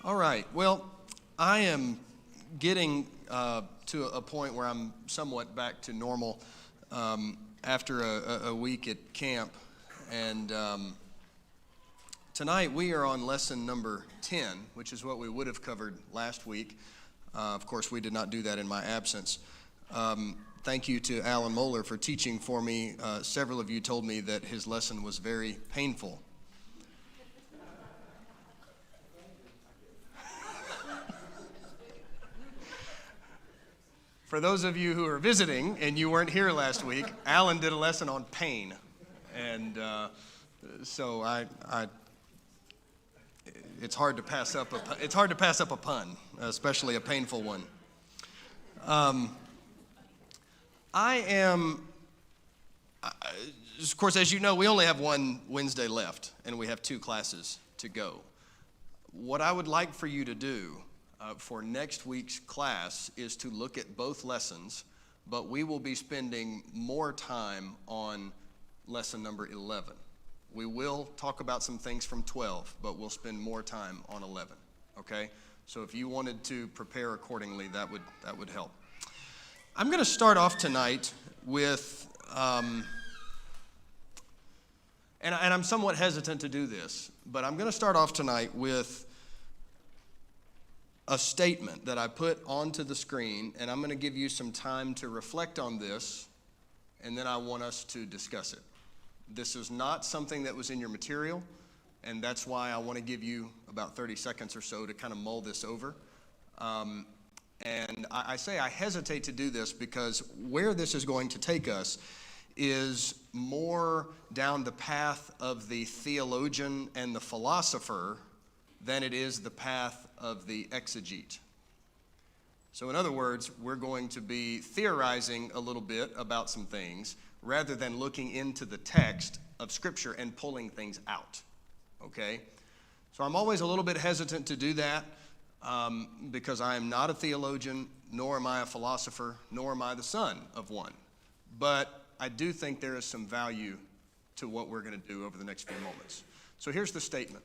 All right. Well, I am getting to a point where I'm somewhat back to normal after a week at camp. And tonight we are on lesson number 10, which is what we would have covered last week. Of course, we did not do that in my absence. Thank you to Alan Moeller for teaching for me. Several of you told me that his lesson was very painful. For those of you who are visiting and you weren't here last week, Alan did a lesson on pain, and so it's hard to pass up a pun, especially a painful one. Of course, as you know, we only have one Wednesday left, and we have 2 classes to go. What I would like for you to do for next week's class is to look at both lessons, but we will be spending more time on lesson number 11. We will talk about some things from 12, but we'll spend more time on 11, okay? So if you wanted to prepare accordingly, that would help. I'm going to start off tonight with, and I'm somewhat hesitant to do this, but I'm going to start off tonight with a statement that I put onto the screen, and I'm going to give you some time to reflect on this, and then I want us to discuss it. This is not something that was in your material, and that's why I want to give you about 30 seconds or so to kind of mull this over. And I say I hesitate to do this because where this is going to take us is more down the path of the theologian and the philosopher than it is the path of the exegete. So in other words, we're going to be theorizing a little bit about some things rather than looking into the text of Scripture and pulling things out, okay? So I'm always a little bit hesitant to do that because I am not a theologian, nor am I a philosopher, nor am I the son of one. But I do think there is some value to what we're going to do over the next few moments. So here's the statement.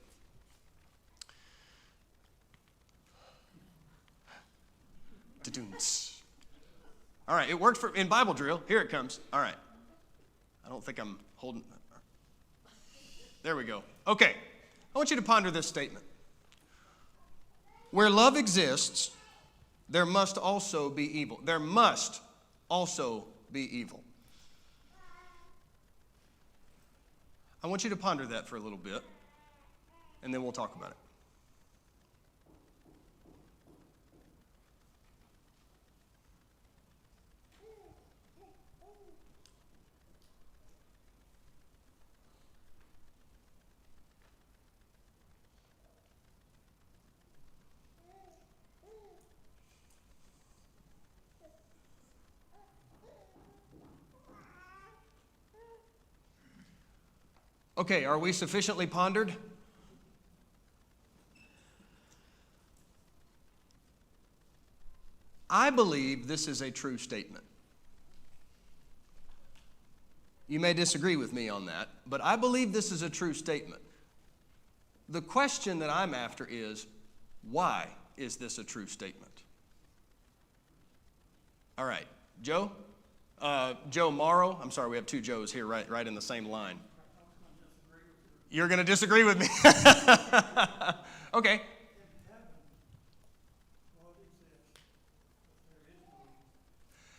All right, it worked in Bible drill. Here it comes. All right. I don't think I'm holding. There we go. Okay. I want you to ponder this statement. Where love exists, there must also be evil. There must also be evil. I want you to ponder that for a little bit, and then we'll talk about it. Okay, are we sufficiently pondered? I believe this is a true statement. You may disagree with me on that, but I believe this is a true statement. The question that I'm after is, why is this a true statement? All right, Joe? Joe Morrow. I'm sorry, we have 2 Joes here right in the same line. You're going to disagree with me? Okay.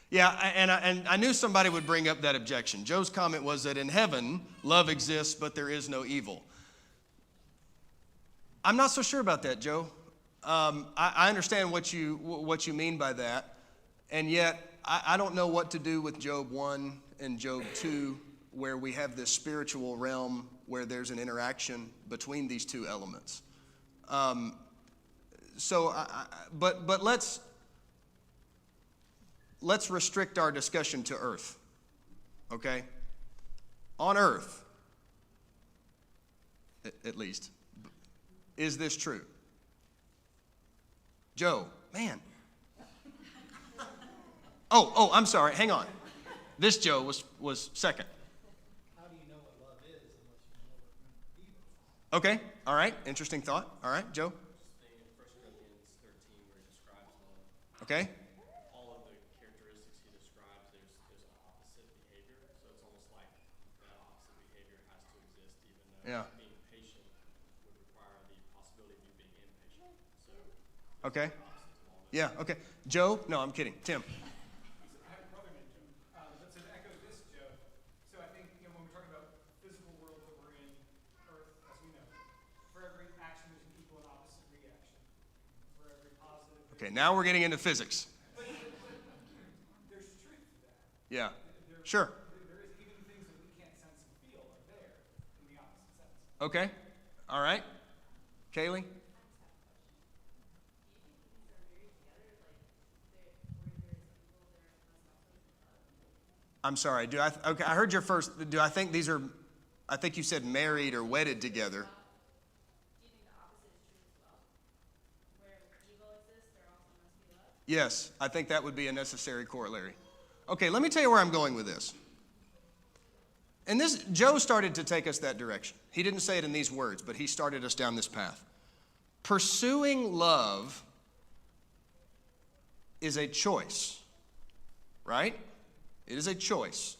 Yeah, and I knew somebody would bring up that objection. Joe's comment was that in heaven, love exists, but there is no evil. I'm not so sure about that, Joe. I understand what you mean by that, and yet I don't know what to do with Job 1 and Job 2, where we have this spiritual realm where there's an interaction between these 2 elements. But let's restrict our discussion to earth, okay? On earth, at least, is this true? Joe, man. Oh, I'm sorry, hang on. This Joe was second. Okay, all right, interesting thought. All right, Joe? Staying in 1 Okay? All of the characteristics he describes, there's an opposite behavior. So it's almost like that opposite behavior has to exist, even though Yeah. being patient would require the possibility of you being impatient. So Okay. opposites of all that. Yeah, okay. Joe? No, I'm kidding. Tim. I have a brother named Jim. But to echo this, Joe, so I think when we're talking about the physical world that we're in, Earth as we know, for every action there's an equal and opposite reaction. For every positive. Okay, now we're getting into physics. But there's truth to that. Yeah. Sure. There is even things that we can't sense and feel are there in the opposite sense. Okay. All right. Kaylee? I'm sorry. Okay, I heard your first. Do I think these are, I think you said married or wedded together. Do you think the opposite is true as well? Where evil exists, there also must be love? Yes, I think that would be a necessary corollary. Okay, let me tell you where I'm going with this. And this, Joe started to take us that direction. He didn't say it in these words, but he started us down this path. Pursuing love is a choice, right? It is a choice.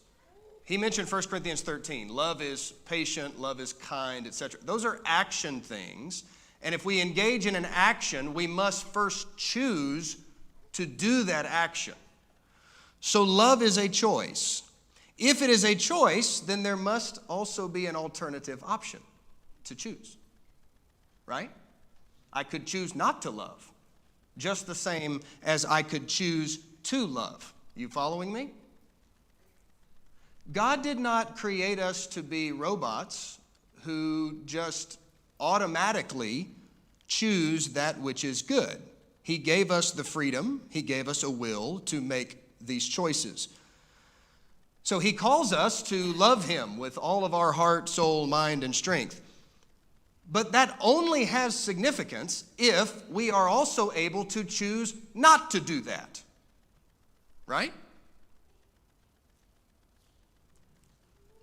He mentioned 1 Corinthians 13. Love is patient, love is kind, etc. Those are action things. And if we engage in an action, we must first choose to do that action. So love is a choice. If it is a choice, then there must also be an alternative option to choose, right? I could choose not to love, just the same as I could choose to love. You following me? God did not create us to be robots who just automatically choose that which is good. He gave us the freedom, He gave us a will to make these choices. So He calls us to love Him with all of our heart, soul, mind, and strength. But that only has significance if we are also able to choose not to do that. Right?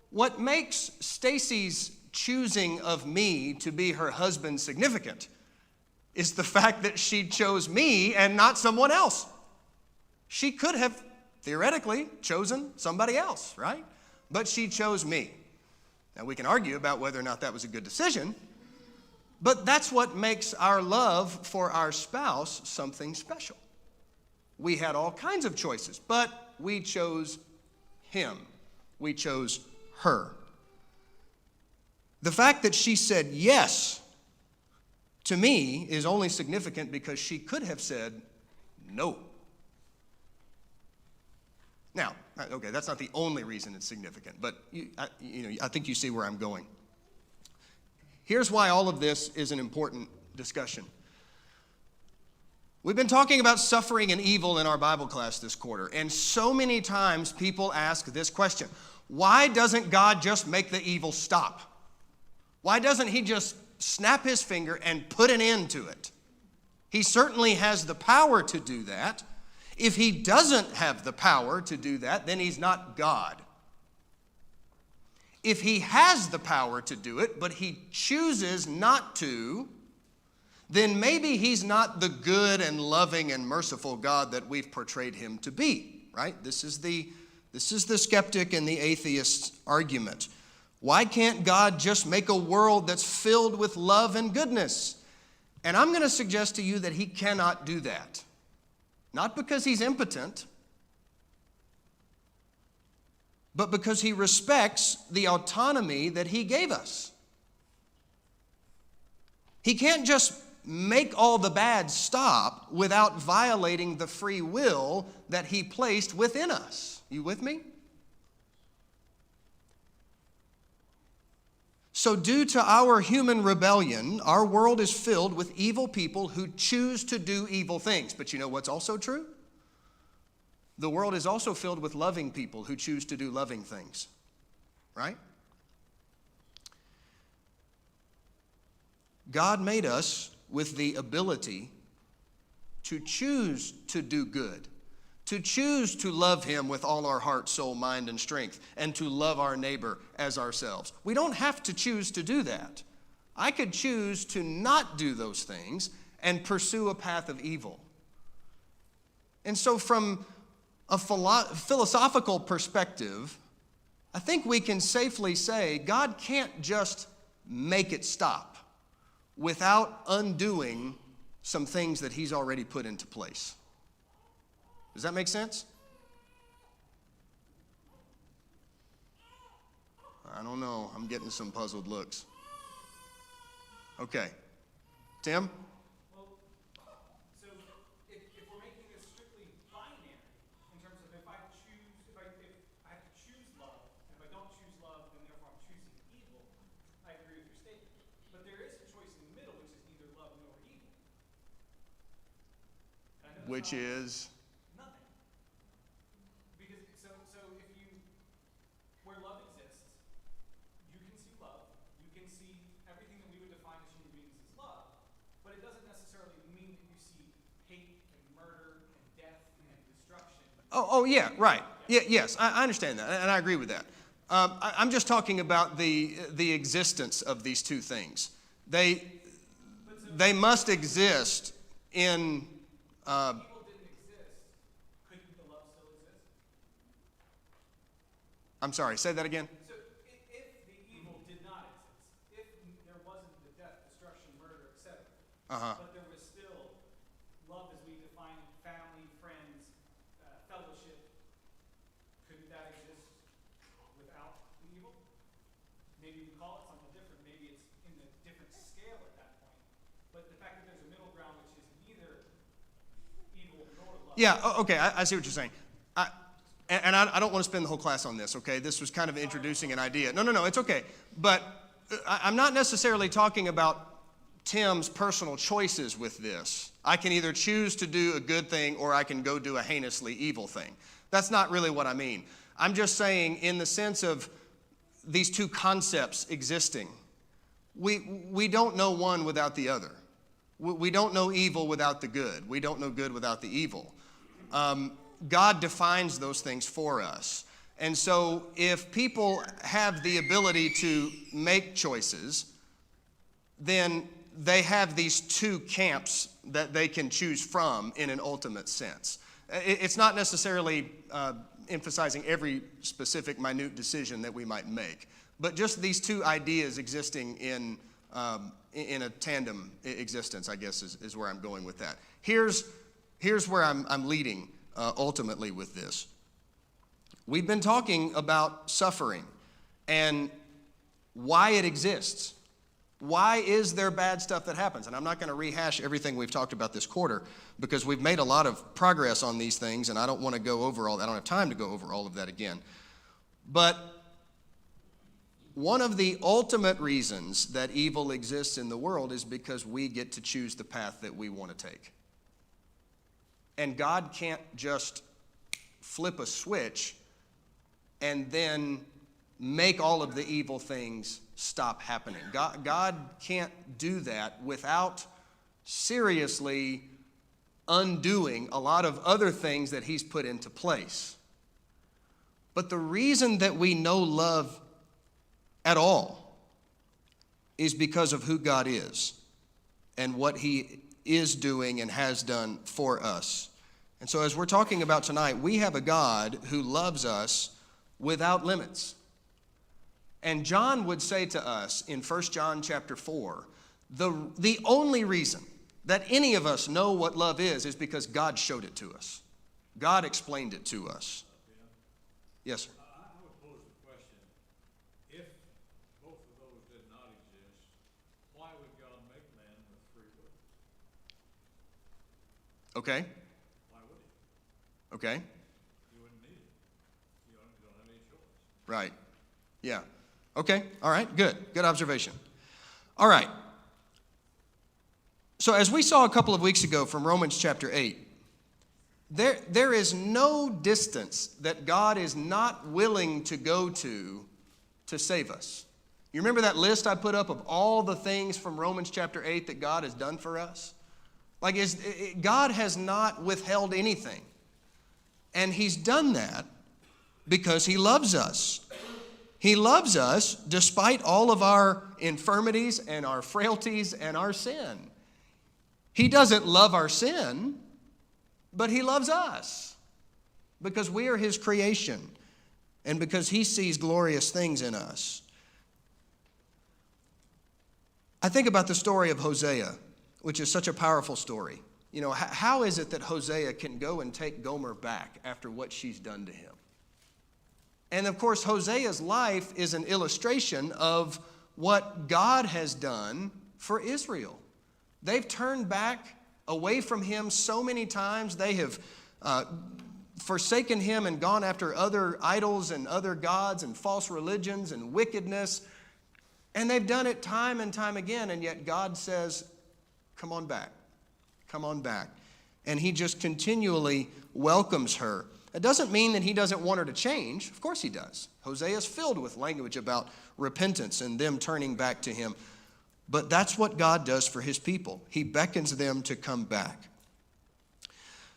What makes Stacy's choosing of me to be her husband significant is the fact that she chose me and not someone else. She could have theoretically chosen somebody else, right? But she chose me. Now we can argue about whether or not that was a good decision, but that's what makes our love for our spouse something special. We had all kinds of choices, but we chose him. We chose her. The fact that she said yes to me is only significant because she could have said no. Now, okay, that's not the only reason it's significant, but I think you see where I'm going. Here's why all of this is an important discussion. We've been talking about suffering and evil in our Bible class this quarter, and so many times people ask this question: why doesn't God just make the evil stop? Why doesn't He just snap His finger and put an end to it? He certainly has the power to do that. If He doesn't have the power to do that, then He's not God. If He has the power to do it, but He chooses not to, then maybe He's not the good and loving and merciful God that we've portrayed Him to be, right? This is the skeptic and the atheist's argument. Why can't God just make a world that's filled with love and goodness? And I'm going to suggest to you that He cannot do that. Not because He's impotent, but because He respects the autonomy that He gave us. He can't just make all the bad stop without violating the free will that He placed within us. You with me? So due to our human rebellion, our world is filled with evil people who choose to do evil things. But you know what's also true? The world is also filled with loving people who choose to do loving things. Right? God made us with the ability to choose to do good, to choose to love Him with all our heart, soul, mind, and strength, and to love our neighbor as ourselves. We don't have to choose to do that. I could choose to not do those things and pursue a path of evil. And so from a philosophical perspective, I think we can safely say God can't just make it stop without undoing some things that he's already put into place. Does that make sense? I don't know. I'm getting some puzzled looks. Okay. Tim? Well, so if we're making this strictly binary in terms of if I have to choose love, and if I don't choose love, then therefore I'm choosing evil, I agree with your statement. But there is a choice in the middle, which is neither love nor evil. And I know Which is? nothing. Because so if you where love exists, you can see love, you can see everything that we would define as human beings as love, but it doesn't necessarily mean that you see hate and murder and death and destruction. Oh yeah, right. Yeah, yes, I understand that, and I agree with that. I'm just talking about the existence of these two things. They must exist in. If evil didn't exist, couldn't the love still exist? I'm sorry. Say that again. So if the evil did not exist, if there wasn't the death, destruction, murder, etc., but there was still love as we define it, family, friends, fellowship, couldn't that exist without the evil? Maybe we call it something different. Maybe it's in a different scale at that point. But the fact that there's a middle ground, which is neither evil nor love. Yeah. Okay. I see what you're saying. I don't want to spend the whole class on this. Okay. This was kind of introducing an idea. No. It's okay. But I'm not necessarily talking about Tim's personal choices with this. I can either choose to do a good thing or I can go do a heinously evil thing. That's not really what I mean. I'm just saying in the sense of these two concepts existing, we don't know one without the other. We don't know evil without the good. We don't know good without the evil. God defines those things for us. And so if people have the ability to make choices, then they have these two camps that they can choose from in an ultimate sense. It's not necessarily emphasizing every specific minute decision that we might make, but just these two ideas existing in a tandem existence, I guess, is where I'm going with that. Here's where I'm leading ultimately with this. We've been talking about suffering and why it exists. Why is there bad stuff that happens? And I'm not going to rehash everything we've talked about this quarter because we've made a lot of progress on these things, and I don't want to go over all that. I don't have time to go over all of that again. But one of the ultimate reasons that evil exists in the world is because we get to choose the path that we want to take. And God can't just flip a switch and then make all of the evil things stop happening. God can't do that without seriously undoing a lot of other things that he's put into place. But the reason that we know love at all is because of who God is and what he is doing and has done for us. And so as we're talking about tonight, we have a God who loves us without limits. And John would say to us in 1 John chapter 4, the only reason that any of us know what love is because God showed it to us. God explained it to us. Yes, sir. I would pose the question, if both of those did not exist, why would God make man with free will? Okay. Why would he? Okay. He wouldn't need it. You don't have any choice. Right. Yeah. Okay. All right. Good. Good observation. All right. So as we saw a couple of weeks ago from Romans chapter 8, there is no distance that God is not willing to go to save us. You remember that list I put up of all the things from Romans chapter 8 that God has done for us? God has not withheld anything. And he's done that because he loves us. He loves us despite all of our infirmities and our frailties and our sin. He doesn't love our sin. but he loves us because we are his creation and because he sees glorious things in us. I think about the story of Hosea, which is such a powerful story. You know, how is it that Hosea can go and take Gomer back after what she's done to him? And of course, Hosea's life is an illustration of what God has done for Israel. They've turned back away from him so many times. They have forsaken him and gone after other idols and other gods and false religions and wickedness. And they've done it time and time again. And yet God says, come on back. Come on back. And he just continually welcomes her. It doesn't mean that he doesn't want her to change. Of course he does. Hosea is filled with language about repentance and them turning back to him. But that's what God does for his people. He beckons them to come back.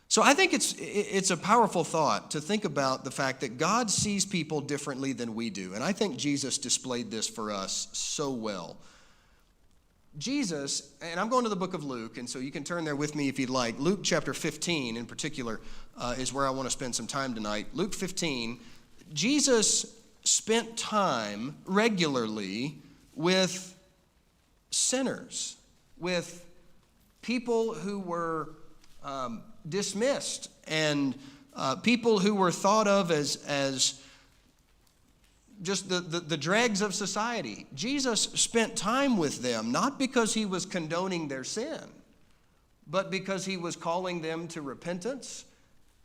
So I think it's a powerful thought to think about the fact that God sees people differently than we do. And I think Jesus displayed this for us so well. Jesus, and I'm going to the book of Luke, and so you can turn there with me if you'd like. Luke chapter 15 in particular is where I want to spend some time tonight. Luke 15, Jesus spent time regularly with sinners, with people who were dismissed and people who were thought of as just the dregs of society. Jesus spent time with them, not because he was condoning their sin, but because he was calling them to repentance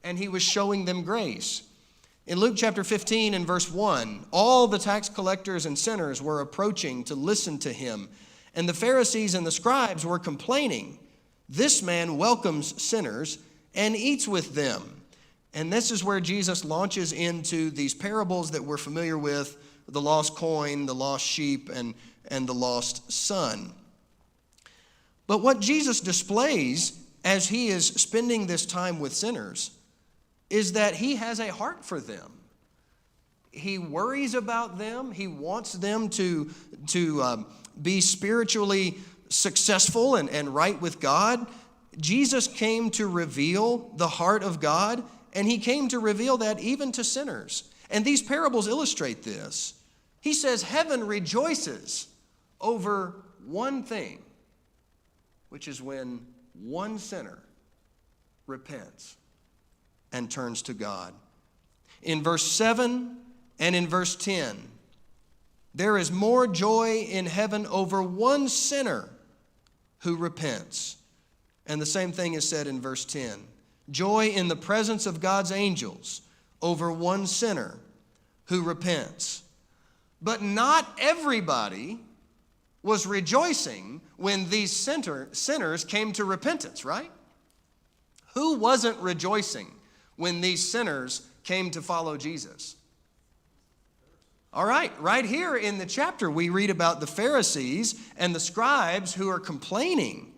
and he was showing them grace. In Luke chapter 15 and verse 1, all the tax collectors and sinners were approaching to listen to him, and the Pharisees and the scribes were complaining, "This man welcomes sinners and eats with them." And this is where Jesus launches into these parables that we're familiar with, the lost coin, the lost sheep, and the lost son. But what Jesus displays as he is spending this time with sinners is that he has a heart for them. He worries about them. He wants them to be spiritually successful and right with God. Jesus came to reveal the heart of God, and he came to reveal that even to sinners. And these parables illustrate this. He says heaven rejoices over one thing, which is when one sinner repents and turns to God. In verse 7 and in verse 10, there is more joy in heaven over one sinner who repents. And the same thing is said in verse 10. Joy in the presence of God's angels over one sinner who repents. But not everybody was rejoicing when these sinners came to repentance, right? Who wasn't rejoicing when these sinners came to follow Jesus? All right, right here in the chapter, we read about the Pharisees and the scribes who are complaining.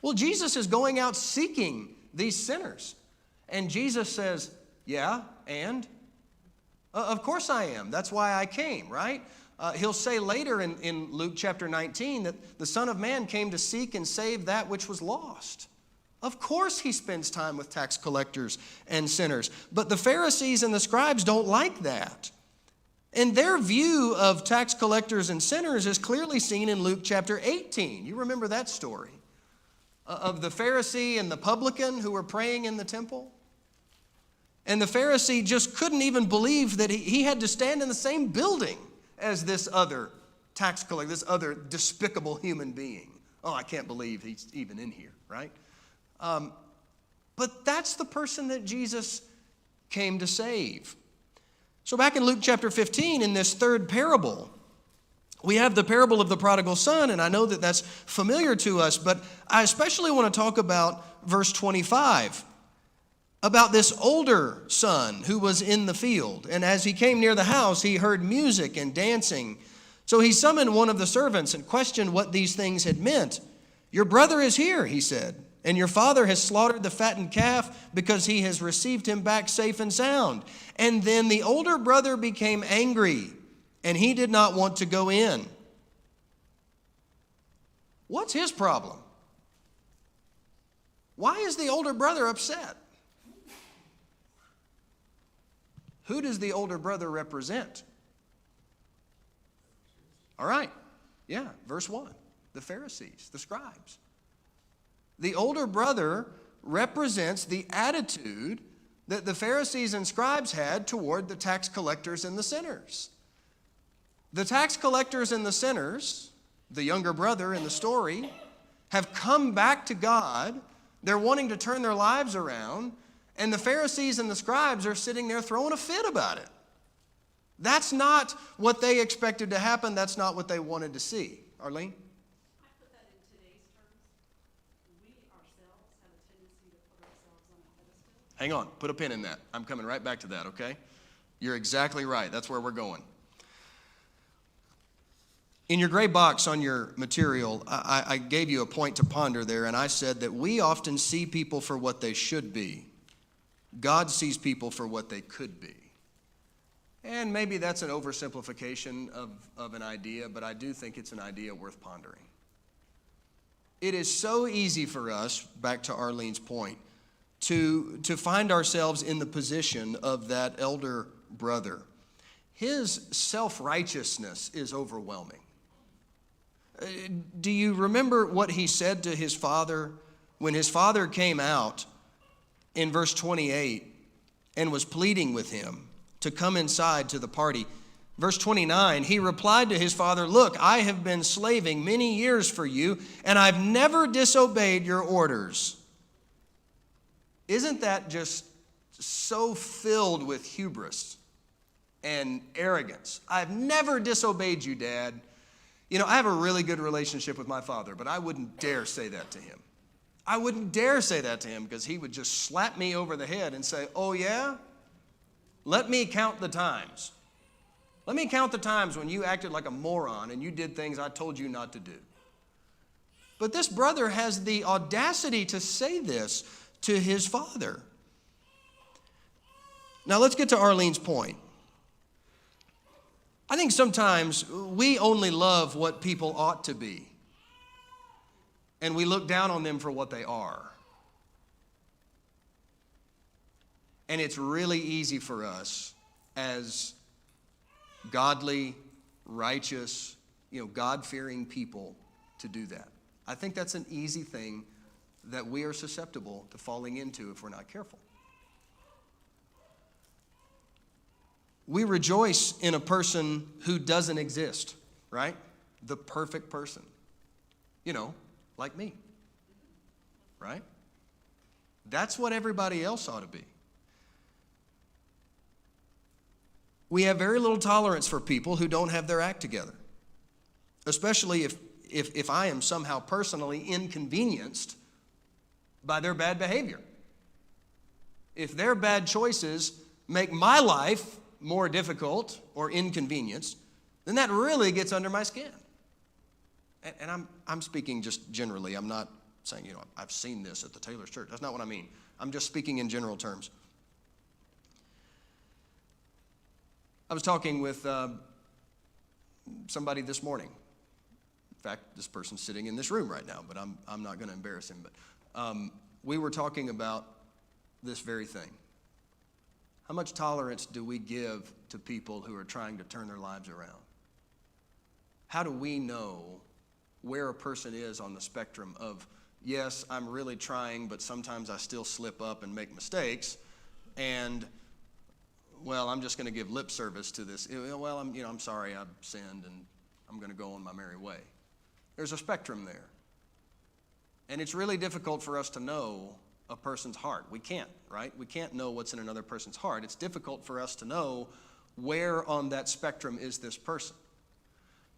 Well, Jesus is going out seeking these sinners. And Jesus says, yeah, and? Of course I am. That's why I came, right? He'll say later in Luke chapter 19 that the Son of Man came to seek and save that which was lost. Of course he spends time with tax collectors and sinners. But the Pharisees and the scribes don't like that. And their view of tax collectors and sinners is clearly seen in Luke chapter 18. You remember that story of the Pharisee and the publican who were praying in the temple? And the Pharisee just couldn't even believe that he had to stand in the same building as this other tax collector, this other despicable human being. Oh, I can't believe he's even in here, right? But that's the person that Jesus came to save. So back in Luke chapter 15, in this third parable, we have the parable of the prodigal son, and I know that that's familiar to us, but I especially want to talk about verse 25, about this older son who was in the field. And as he came near the house, he heard music and dancing. So he summoned one of the servants and questioned what these things had meant. "Your brother is here," he said, "and your father has slaughtered the fattened calf because he has received him back safe and sound." And then the older brother became angry, and he did not want to go in. What's his problem? Why is the older brother upset? Who does the older brother represent? All right. Yeah, verse 1. The Pharisees, the scribes. The older brother represents the attitude that the Pharisees and scribes had toward the tax collectors and the sinners. The tax collectors and the sinners, the younger brother in the story, have come back to God. They're wanting to turn their lives around, and the Pharisees and the scribes are sitting there throwing a fit about it. That's not what they expected to happen. That's not what they wanted to see. Arlene? I put that in today's terms. We ourselves have a tendency to put ourselves on a pedestal. Hang on. Put a pin in that. I'm coming right back to that, okay? You're exactly right. That's where we're going. In your gray box on your material, I gave you a point to ponder there, and I said that we often see people for what they should be. God sees people for what they could be. And maybe that's an oversimplification of an idea, but I do think it's an idea worth pondering. It is so easy for us, back to Arlene's point, to find ourselves in the position of that elder brother. His self-righteousness is overwhelming. Do you remember what he said to his father when his father came out in verse 28 and was pleading with him to come inside to the party? Verse 29, he replied to his father, "Look, I have been slaving many years for you, and I've never disobeyed your orders." Isn't that just so filled with hubris and arrogance? I've never disobeyed you, Dad. You know, I have a really good relationship with my father, but I wouldn't dare say that to him. I wouldn't dare say that to him because he would just slap me over the head and say, "Oh yeah? Let me count the times. Let me count the times when you acted like a moron and you did things I told you not to do." But this brother has the audacity to say this to his father. Now let's get to Arlene's point. I think sometimes we only love what people ought to be, and we look down on them for what they are. And it's really easy for us as godly, righteous, God-fearing people to do that. I think that's an easy thing that we are susceptible to falling into if we're not careful. We rejoice in a person who doesn't exist, right? The perfect person. Like me, right? That's what everybody else ought to be. We have very little tolerance for people who don't have their act together, especially if I am somehow personally inconvenienced by their bad behavior. If their bad choices make my life more difficult or inconvenienced, then that really gets under my skin. And I'm speaking just generally. I'm not saying, I've seen this at the Taylor's church. That's not what I mean. I'm just speaking in general terms. I was talking with somebody this morning. In fact, this person's sitting in this room right now, but I'm not going to embarrass him. But we were talking about this very thing. How much tolerance do we give to people who are trying to turn their lives around? How do we know where a person is on the spectrum of, yes, I'm really trying, but sometimes I still slip up and make mistakes, and, well, I'm just going to give lip service to this. Well, I'm sorry, I've sinned, and I'm going to go on my merry way. There's a spectrum there. And it's really difficult for us to know a person's heart. We can't, right? We can't know what's in another person's heart. It's difficult for us to know where on that spectrum is this person.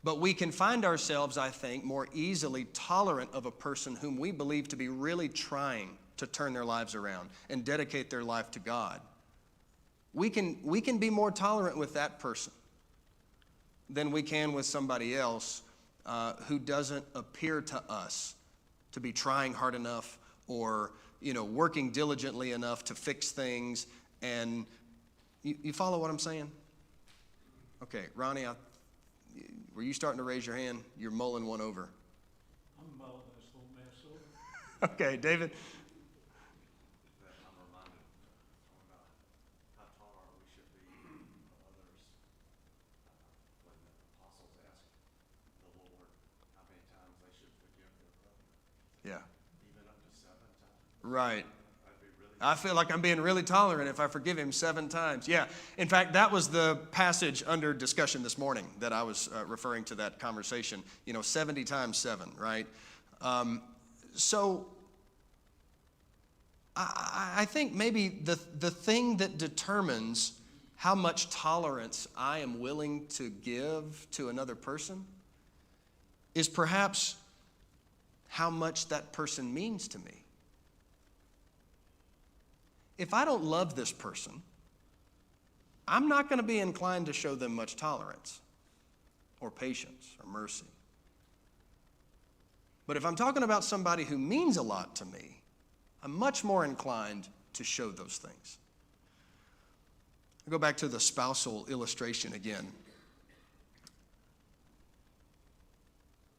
But we can find ourselves, I think, more easily tolerant of a person whom we believe to be really trying to turn their lives around and dedicate their life to God. We can be more tolerant with that person than we can with somebody else who doesn't appear to us to be trying hard enough or working diligently enough to fix things. And you follow what I'm saying? Okay, Ronnie, were you starting to raise your hand? You're mulling one over. I'm mulling this whole mess over. Okay, David. That I'm reminded about how tolerant we should be Right. I feel like I'm being really tolerant if I forgive him 7 times. Yeah. In fact, that was the passage under discussion this morning that I was referring to that conversation. 70 times 7, right? So I think maybe the thing that determines how much tolerance I am willing to give to another person is perhaps how much that person means to me. If I don't love this person, I'm not going to be inclined to show them much tolerance or patience or mercy. But if I'm talking about somebody who means a lot to me, I'm much more inclined to show those things. I'll go back to the spousal illustration again.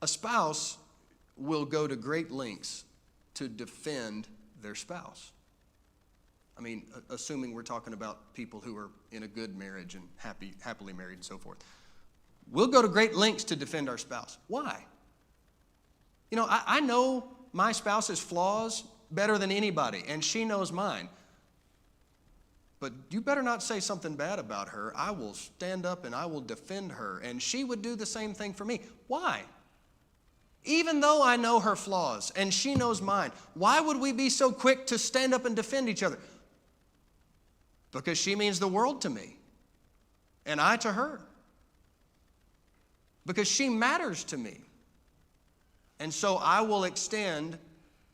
A spouse will go to great lengths to defend their spouse. I mean, assuming we're talking about people who are in a good marriage and happily married and so forth. We'll go to great lengths to defend our spouse. Why? I know my spouse's flaws better than anybody, and she knows mine. But you better not say something bad about her. I will stand up and I will defend her, and she would do the same thing for me. Why? Even though I know her flaws and she knows mine, why would we be so quick to stand up and defend each other? Because she means the world to me, and I to her. Because she matters to me. And so I will extend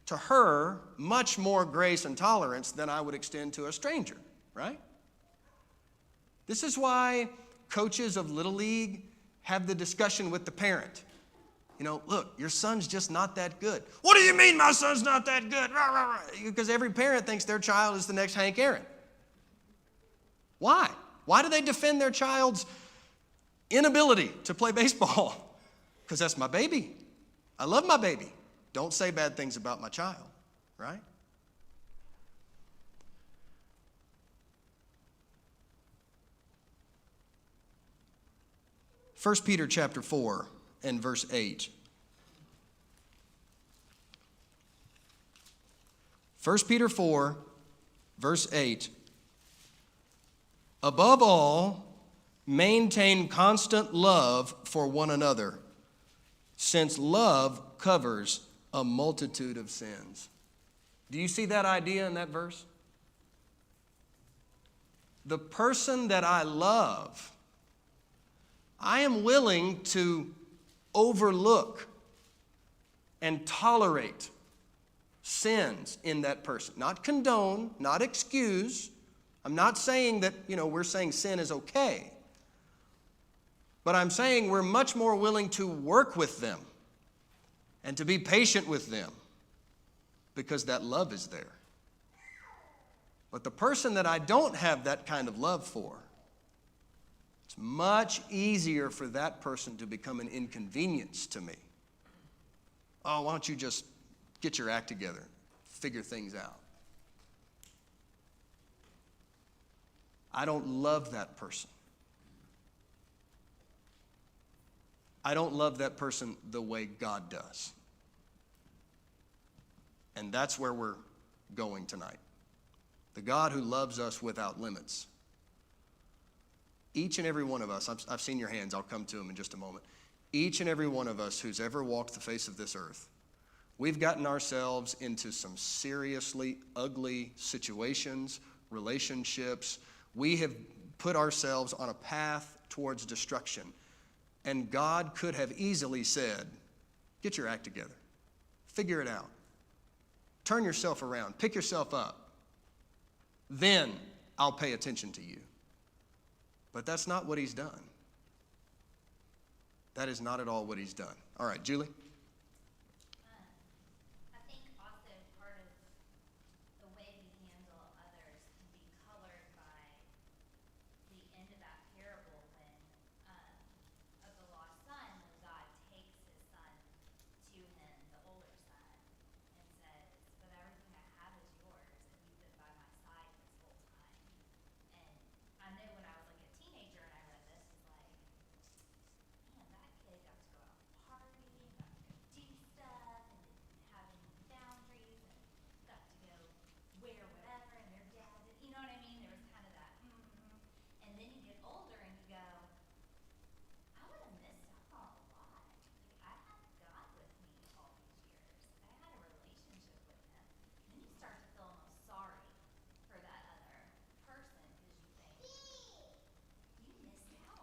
to her much more grace and tolerance than I would extend to a stranger, right? This is why coaches of Little League have the discussion with the parent. Look, your son's just not that good. What do you mean my son's not that good? Rah, rah, rah. Because every parent thinks their child is the next Hank Aaron. Why? Why do they defend their child's inability to play baseball? Because that's my baby. I love my baby. Don't say bad things about my child, right? First Peter chapter 4 and verse 8. 1 Peter 4, verse 8. Above all, maintain constant love for one another, since love covers a multitude of sins. Do you see that idea in that verse? The person that I love, I am willing to overlook and tolerate sins in that person. Not condone, not excuse. I'm not saying that, we're saying sin is okay. But I'm saying we're much more willing to work with them and to be patient with them because that love is there. But the person that I don't have that kind of love for, it's much easier for that person to become an inconvenience to me. Oh, why don't you just get your act together, figure things out. I don't love that person. I don't love that person the way God does. And that's where we're going tonight. The God who loves us without limits. Each and every one of us, I've seen your hands, I'll come to them in just a moment. Each and every one of us who's ever walked the face of this earth, we've gotten ourselves into some seriously ugly situations, relationships. We have put ourselves on a path towards destruction. And God could have easily said, get your act together. Figure it out. Turn yourself around. Pick yourself up. Then I'll pay attention to you. But that's not what he's done. That is not at all what he's done. All right, Julie? I think also part of the way we handle others can be colored by the end of that parable when of the lost son, when God takes his son to him, the older son, and says, "But everything I have is yours, and you've been by my side this whole time." And I know when I was like a teenager and I read this, it's like, man, that kid got to go out partying, got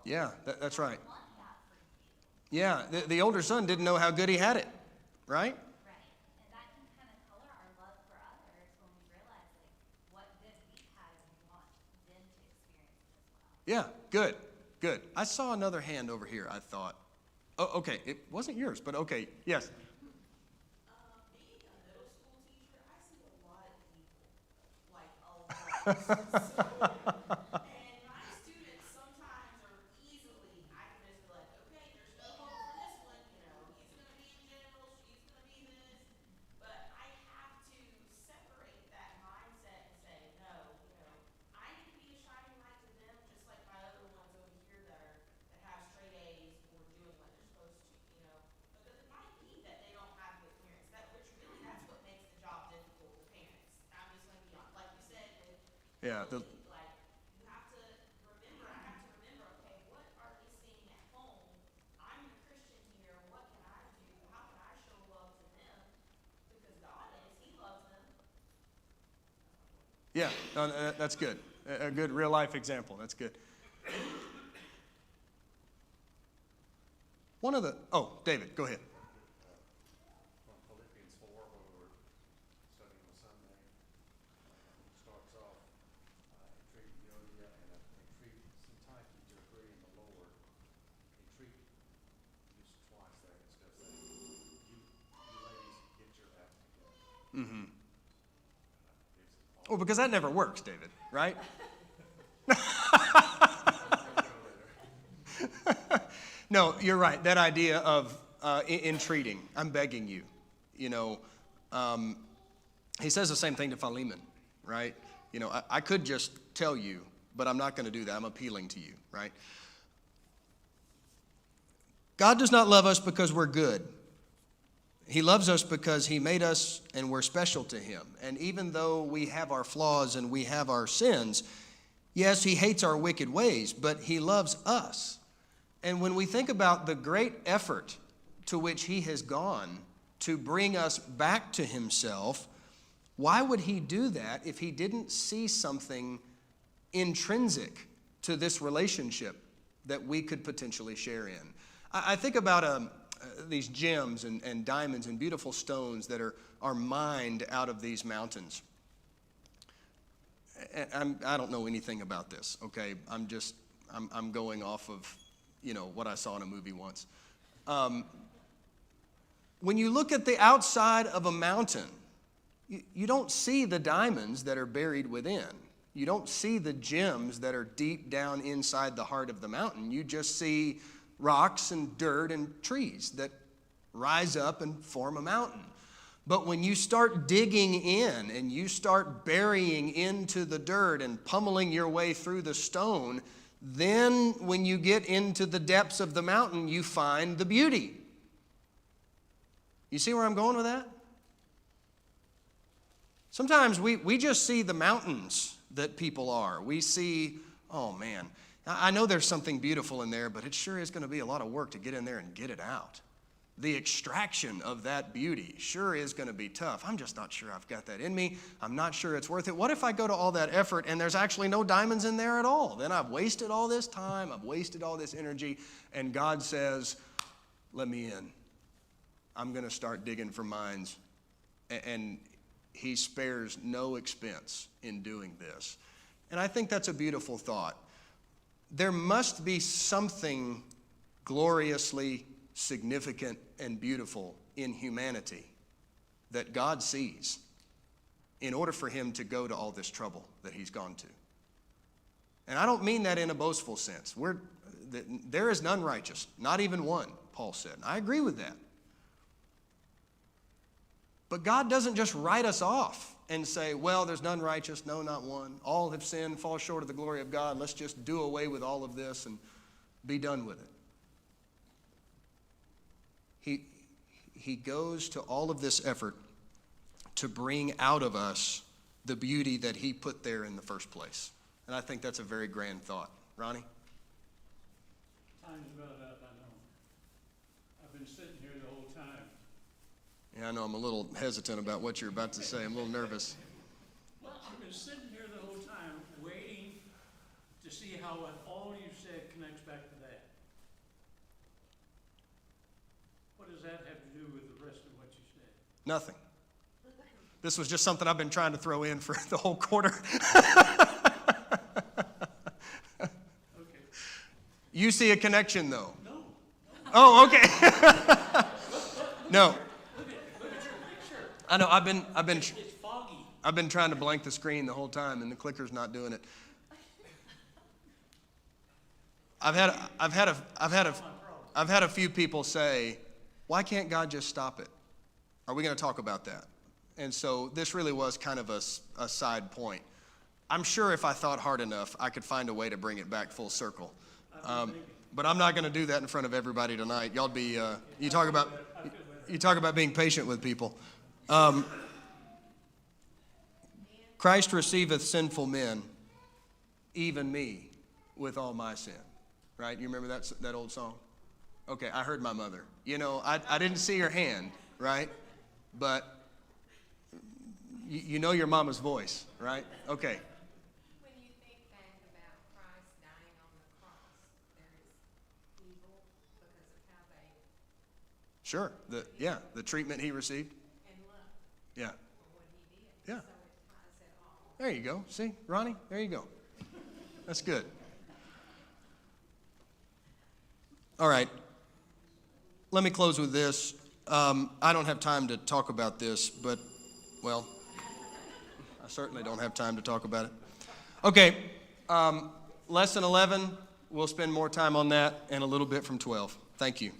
Yeah, that's right. I want that for you. Yeah, the older son didn't know how good he had it, right? Right. And that can kind of color our love for others when we realize like what good we've had and we want them to experience it as well. Yeah, good, good. I saw another hand over here, I thought. Oh, okay, it wasn't yours, but okay, yes. Being a middle school teacher, I see a lot of people, like a lot. And my students sometimes are easily, I can just be like, okay, there's no hope for this one, you know, he's gonna be in general, she's gonna be this. But I have to separate that mindset and say, no, you know, I need to be a shining light to them, just like my other ones over here that have straight A's or doing what they're supposed to, you know. Because it might be that they don't have good parents, which really that's what makes the job difficult with parents. I'm just gonna be honest, like you said, with Yeah, like you have to remember, I have to remember, okay, what are they seeing at home? I'm the Christian here, what can I do? How can I show love to them? Because God is, He loves them. yeah, no, that's good. A good real life example. That's good. David, go ahead. From Philippians 4, where we were studying on Sunday, starts off, entreat Euodia and entreat Syntyche to agree in the Lord. Entreat used twice there instead of saying, you ladies, get your act together. Mm-hmm. Well, because that never works, David, right? No, you're right. That idea of entreating, I'm begging you, you know, he says the same thing to Philemon, right? You know, I could just tell you, but I'm not going to do that. I'm appealing to you, right? God does not love us because we're good. He loves us because He made us and we're special to Him. And even though we have our flaws and we have our sins, yes, He hates our wicked ways, but He loves us. And when we think about the great effort to which He has gone to bring us back to Himself, why would He do that if He didn't see something intrinsic to this relationship that we could potentially share in? I think about these gems and diamonds and beautiful stones that are mined out of these mountains. I don't know anything about this, okay? I'm going off of, you know, what I saw in a movie once. When you look at the outside of a mountain, you don't see the diamonds that are buried within. You don't see the gems that are deep down inside the heart of the mountain. You just see rocks and dirt and trees that rise up and form a mountain. But when you start digging in and you start burying into the dirt and pummeling your way through the stone, then when you get into the depths of the mountain, you find the beauty. You see where I'm going with that? Sometimes we just see the mountains that people are. We see, oh man, I know there's something beautiful in there, but it sure is going to be a lot of work to get in there and get it out. The extraction of that beauty sure is going to be tough. I'm just not sure I've got that in me. I'm not sure it's worth it. What if I go to all that effort and there's actually no diamonds in there at all? Then I've wasted all this time, I've wasted all this energy, and God says, let me in. I'm going to start digging for mines. And He spares no expense in doing this. And I think that's a beautiful thought. There must be something gloriously significant and beautiful in humanity that God sees in order for Him to go to all this trouble that He's gone to. And I don't mean that in a boastful sense. There is none righteous, not even one, Paul said. I agree with that. But God doesn't just write us off and say, well, there's none righteous, no, not one. All have sinned, fall short of the glory of God. Let's just do away with all of this and be done with it. He goes to all of this effort to bring out of us the beauty that He put there in the first place. And I think that's a very grand thought. Ronnie? Time's about up, I know. I've been sitting here the whole time. Yeah, I know I'm a little hesitant about what you're about to say. I'm a little nervous. Well, I've been sitting here the whole time waiting to see how what all you said connects back to What does that have to do with the rest of what you said? Nothing. This was just something I've been trying to throw in for the whole quarter. Okay. You see a connection, though? No. Oh, okay. No, Look at your picture. I know. I've been It's foggy. I've been trying to blank the screen the whole time, and the clicker's not doing it. I've had a few people say, "Why can't God just stop it? Are we going to talk about that?" And so this really was kind of a side point. I'm sure if I thought hard enough, I could find a way to bring it back full circle. But I'm not going to do that in front of everybody tonight. Y'all be you talk about being patient with people. Christ receiveth sinful men, even me, with all my sin. Right? You remember that old song? Okay, I heard my mother. You know, I didn't see her hand, right? But you know your mama's voice, right? Okay. When you think back about Christ dying on the cross, there is evil because of how they Sure. The treatment he received. and love Yeah. for what he did. Yeah. So it ties it all. There you go. See, Ronnie? There you go. That's good. All right. Let me close with this. I don't have time to talk about this, but, well, I certainly don't have time to talk about it. Okay. Lesson 11, we'll spend more time on that and a little bit from 12. Thank you.